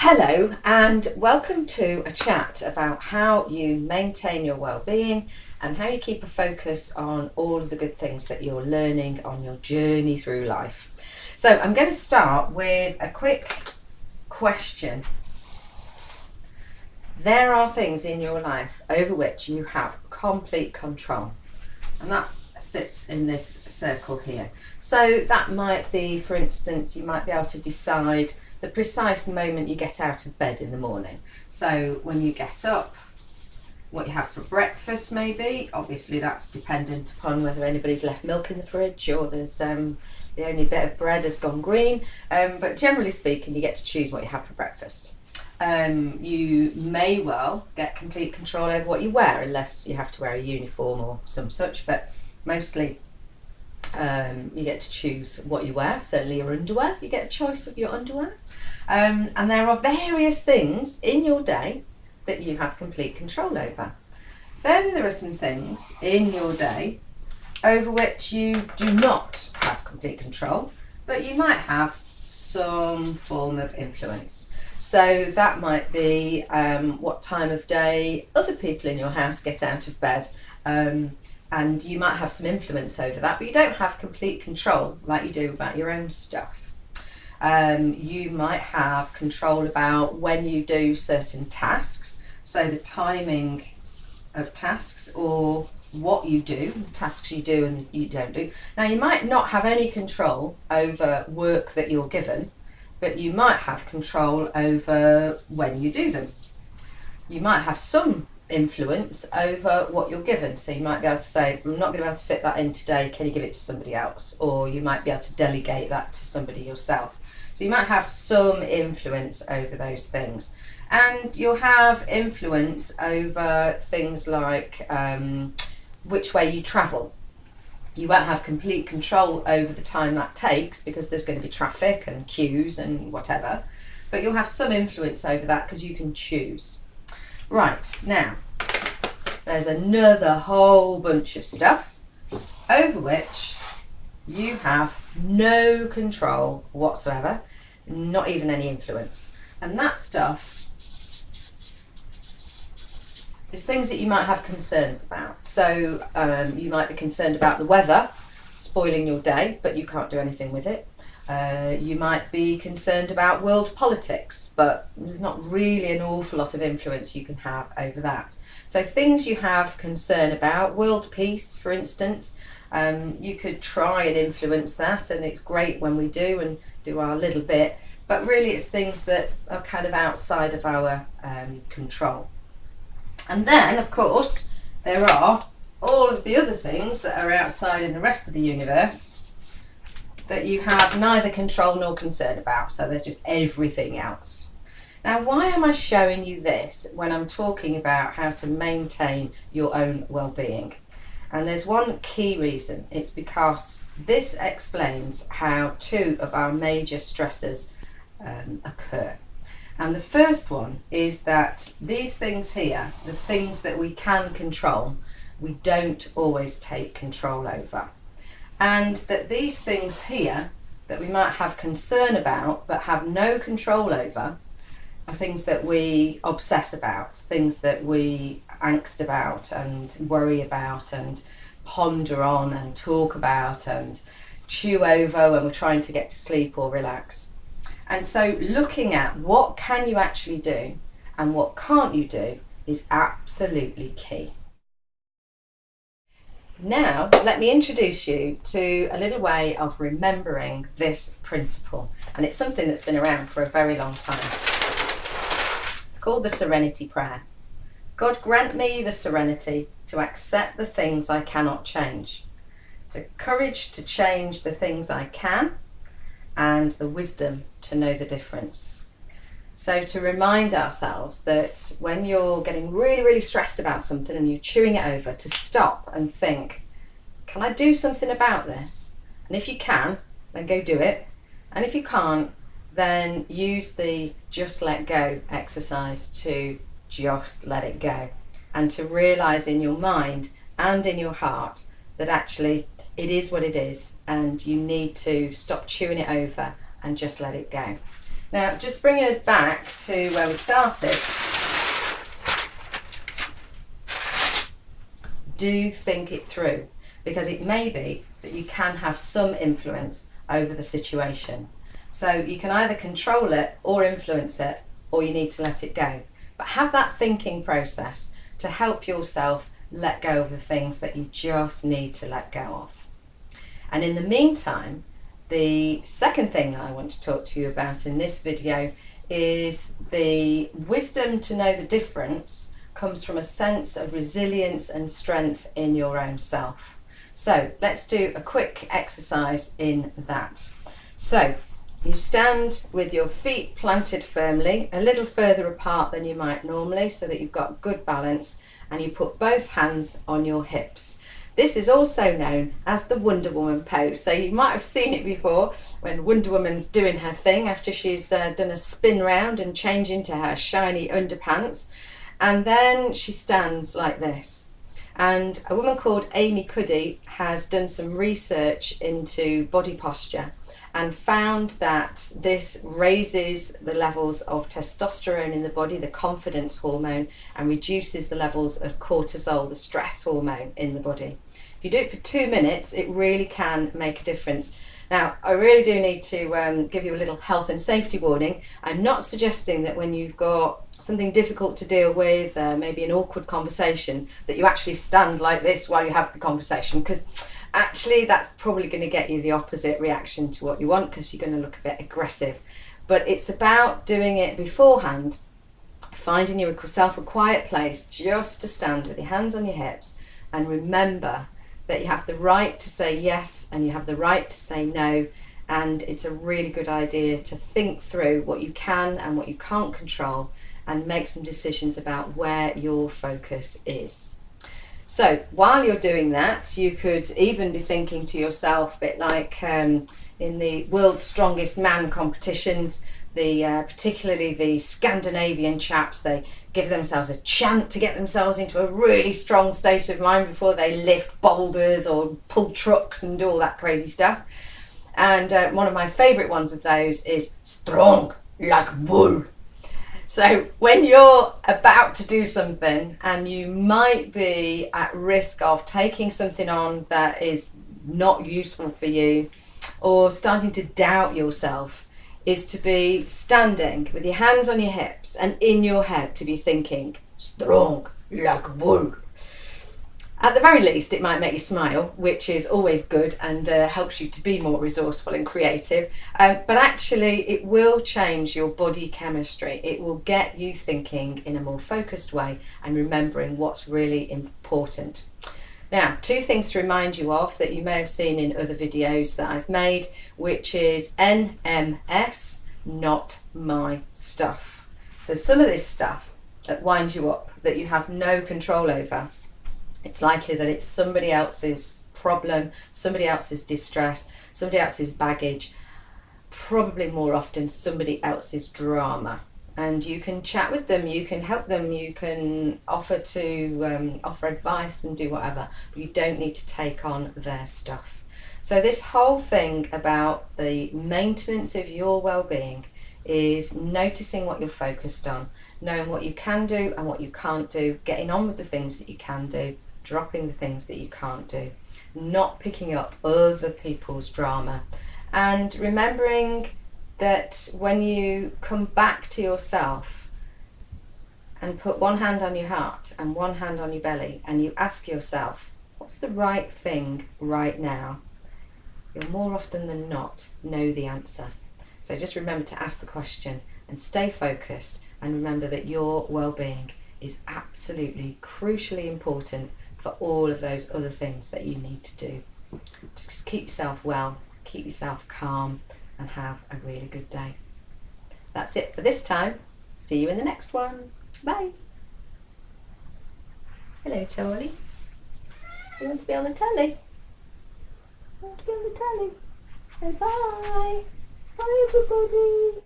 Hello, and welcome to a chat about how you maintain your well-being and how you keep a focus on all of the good things that you're learning on your journey through life. So I'm going to start with a quick question. There are things in your life over which you have complete control, and that sits in this circle here. So that might be, for instance, you might be able to decide the precise moment you get out of bed in the morning. So when you get up, what you have for breakfast maybe, obviously that's dependent upon whether anybody's left milk in the fridge or there's the only bit of bread has gone green, but generally speaking you get to choose what you have for breakfast. You may well get complete control over what you wear unless you have to wear a uniform or some such, but mostly you get to choose what you wear. Certainly your underwear, you get a choice of your underwear. And there are various things in your day that you have complete control over. Then there are some things in your day over which you do not have complete control, but you might have some form of influence. So that might be what time of day other people in your house get out of bed. And you might have some influence over that, but you don't have complete control like you do about your own stuff. You might have control about when you do certain tasks, so the timing of tasks or what you do, the tasks you do and you don't do. Now you might not have any control over work that you're given, but you might have control over when you do them. You might have some influence over what you're given, so you might be able to say, I'm not going to be able to fit that in today, can you give it to somebody else? Or you might be able to delegate that to somebody yourself. So you might have some influence over those things, and you'll have influence over things like which way you travel. You won't have complete control over the time that takes because there's going to be traffic and queues and whatever, but you'll have some influence over that because you can choose. Right, now, there's another whole bunch of stuff over which you have no control whatsoever, not even any influence. And that stuff is things that you might have concerns about. So you might be concerned about the weather spoiling your day, but you can't do anything with it. You might be concerned about world politics, but there's not really an awful lot of influence you can have over that. So things you have concern about, world peace for instance, you could try and influence that, and it's great when we do and do our little bit, but really it's things that are kind of outside of our control. And then of course there are all of the other things that are outside in the rest of the universe that you have neither control nor concern about. So there's just everything else. Now, why am I showing you this when I'm talking about how to maintain your own well-being? And there's one key reason. It's because this explains how two of our major stressors occur. And the first one is that these things here, the things that we can control, we don't always take control over. And that these things here that we might have concern about but have no control over are things that we obsess about, things that we angst about and worry about and ponder on and talk about and chew over when we're trying to get to sleep or relax. And so looking at what can you actually do and what can't you do is absolutely key. Now, let me introduce you to a little way of remembering this principle, and it's something that's been around for a very long time. It's called the Serenity Prayer. God grant me the serenity to accept the things I cannot change, the courage to change the things I can, and the wisdom to know the difference. So to remind ourselves that when you're getting really, really stressed about something and you're chewing it over, to stop and think, can I do something about this? And if you can, then go do it. And if you can't, then use the just let go exercise to just let it go. And to realise in your mind and in your heart that actually it is what it is and you need to stop chewing it over and just let it go. Now, just bringing us back to where we started, do think it through, because it may be that you can have some influence over the situation. So you can either control it or influence it, or you need to let it go. But have that thinking process to help yourself let go of the things that you just need to let go of. And in the meantime, the second thing that I want to talk to you about in this video is the wisdom to know the difference comes from a sense of resilience and strength in your own self. So let's do a quick exercise in that. So you stand with your feet planted firmly, a little further apart than you might normally, so that you've got good balance, and you put both hands on your hips. This is also known as the Wonder Woman pose. So you might have seen it before when Wonder Woman's doing her thing after she's done a spin round and changed into her shiny underpants. And then she stands like this. And a woman called Amy Cuddy has done some research into body posture and found that this raises the levels of testosterone in the body, the confidence hormone, and reduces the levels of cortisol, the stress hormone in the body. If you do it for 2 minutes, it really can make a difference. Now, I really do need to give you a little health and safety warning. I'm not suggesting that when you've got something difficult to deal with, maybe an awkward conversation, that you actually stand like this while you have the conversation, because actually that's probably going to get you the opposite reaction to what you want, because you're going to look a bit aggressive. But it's about doing it beforehand, finding yourself a quiet place just to stand with your hands on your hips, and remember that you have the right to say yes and you have the right to say no, and it's a really good idea to think through what you can and what you can't control and make some decisions about where your focus is. So while you're doing that, you could even be thinking to yourself, a bit like in the World's Strongest Man competitions, particularly the Scandinavian chaps, they give themselves a chant to get themselves into a really strong state of mind before they lift boulders or pull trucks and do all that crazy stuff. And one of my favourite ones of those is strong like bull. So when you're about to do something and you might be at risk of taking something on that is not useful for you, or starting to doubt yourself, is to be standing with your hands on your hips and in your head to be thinking, strong like bull. At the very least, it might make you smile, which is always good and helps you to be more resourceful and creative. But actually, it will change your body chemistry. It will get you thinking in a more focused way and remembering what's really important. Now, 2 things to remind you of that you may have seen in other videos that I've made, which is NMS, not my stuff. So some of this stuff that winds you up, that you have no control over, it's likely that it's somebody else's problem, somebody else's distress, somebody else's baggage, probably more often somebody else's drama. And you can chat with them, you can help them, you can offer advice and do whatever, but you don't need to take on their stuff. So this whole thing about the maintenance of your well-being is noticing what you're focused on, knowing what you can do and what you can't do, getting on with the things that you can do, dropping the things that you can't do, not picking up other people's drama, and remembering that when you come back to yourself and put one hand on your heart and one hand on your belly and you ask yourself, what's the right thing right now? You'll more often than not know the answer. So just remember to ask the question and stay focused, and remember that your well-being is absolutely crucially important for all of those other things that you need to do. Just keep yourself well, keep yourself calm, and have a really good day. That's it for this time. See you in the next one. Bye. Hello, Tolly. You want to be on the telly? You want to be on the telly? Say bye. Bye, everybody.